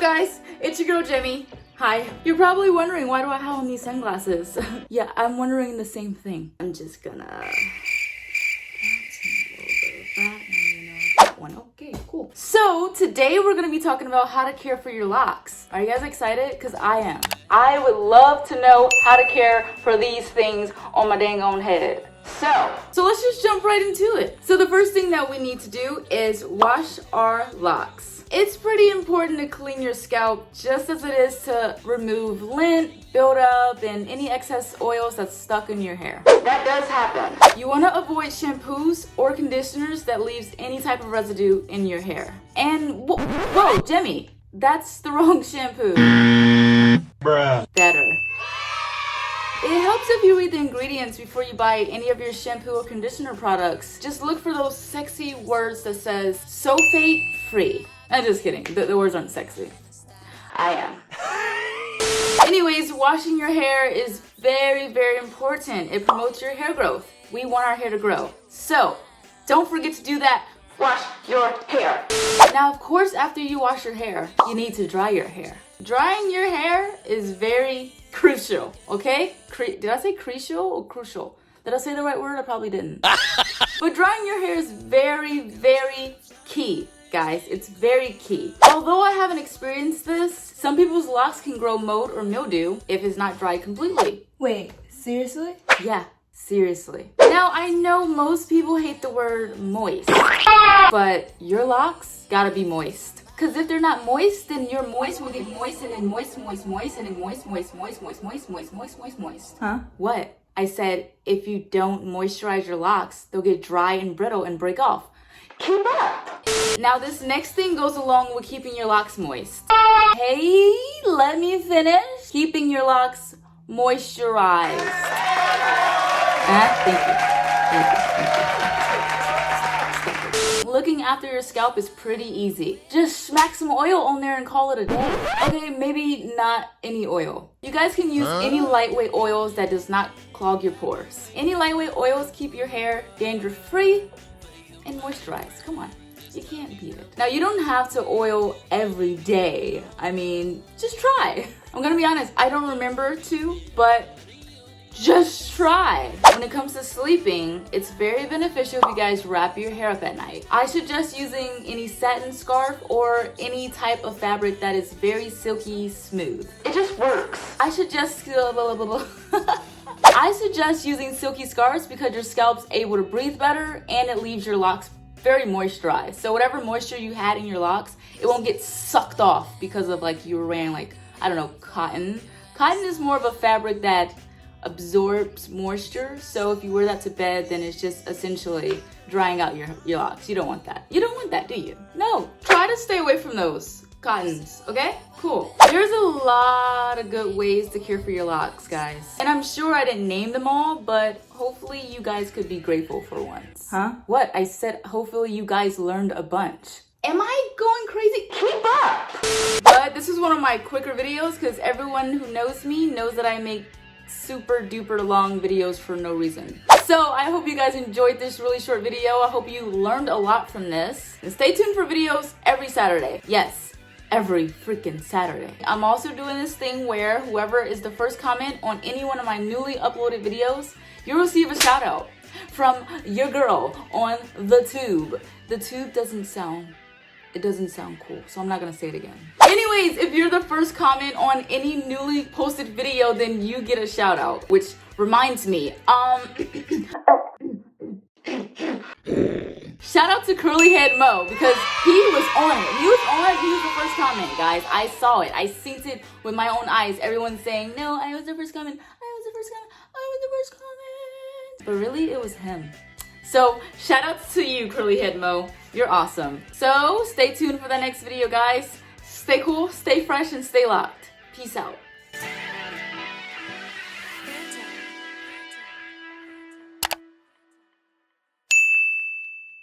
guys? It's your girl Jemi. Hi. You're probably wondering, why do I have on these sunglasses? Yeah, I'm wondering the same thing. I'm just gonna... that one. Okay, cool. So today we're gonna be talking about how to care for your locks. Are you guys excited? Because I am. I would love to know how to care for these things on my dang on head. So let's just jump right into it. So the first thing that we need to do is wash our locks. It's pretty important to clean your scalp just as it is to remove lint, buildup, and any excess oils that's stuck in your hair. That does happen. You want to avoid shampoos or conditioners that leaves any type of residue in your hair. And whoa, Jemi, that's the wrong shampoo. Bruh. Better. It helps if you read the ingredients before you buy any of your shampoo or conditioner products. Just look for those sexy words that says sulfate free. I'm just kidding, the words aren't sexy. I am. Anyways, washing your hair is very, very important. It promotes your hair growth. We want our hair to grow. So, don't forget to do that. Wash your hair. Now, of course, after you wash your hair, you need to dry your hair. Drying your hair is very crucial, okay? Did I say crucial or crucial? Did I say the right word? I probably didn't. But drying your hair is very, very key, guys. It's very key. Although I haven't experienced this, some people's locks can grow mold or mildew if it's not dried completely. Wait, seriously? Yeah, seriously. Now, I know most people hate the word moist, but your locks gotta be moist. Because if they're not moist, then your moist will get moist and then moist, and then moist. Huh? What? I said, if you don't moisturize your locks, they'll get dry and brittle and break off. Keep up! Now this next thing goes along with keeping your locks moist. Hey, let me finish. Keeping your locks moisturized. Thank you. Looking after your scalp is pretty easy. Just smack some oil on there and call it a day. Okay, maybe not any oil. You guys can use any lightweight oils that does not clog your pores. Any lightweight oils keep your hair dandruff-free and moisturized. Come on, you can't beat it. Now, you don't have to oil every day. I mean, just try. I'm gonna be honest, I don't remember to, but just try. When it comes to sleeping, it's very beneficial if you guys wrap your hair up at night. I suggest using any satin scarf or any type of fabric that is very silky smooth. It just works. I suggest using silky scarves because your scalp's able to breathe better and it leaves your locks very moisturized. So whatever moisture you had in your locks, it won't get sucked off because of like you were wearing like, I don't know, cotton. Cotton is more of a fabric that absorbs moisture, so if you wear that to bed, then it's just essentially drying out your locks. You don't want that. You don't want that, do you? No. Try to stay away from those cottons, okay? Cool. There's a lot of good ways to care for your locks, guys. And I'm sure I didn't name them all, but hopefully you guys could be grateful for once. Huh? What? I said hopefully you guys learned a bunch. Am I going crazy? Keep up! But this is one of my quicker videos because everyone who knows me knows that I make super duper long videos for no reason. So I hope you guys enjoyed this really short video. I hope you learned a lot from this. And stay tuned for videos every Saturday. Yes, every freaking Saturday. I'm also doing this thing where whoever is the first comment on any one of my newly uploaded videos, you'll receive a shout out from your girl on the tube. The tube doesn't sound cool, so I'm not gonna say it again. Anyways, if you're the first comment on any newly posted video, then you get a shout out, which reminds me, shout out to Curly Head Mo because he was on it. He was the first comment, guys. I saw it. I seen it with my own eyes. Everyone saying, no, I was the first comment. But really, it was him. So, shout outs to you, Curly Head Mo. You're awesome. So, stay tuned for the next video, guys. Stay cool, stay fresh, and stay locked. Peace out.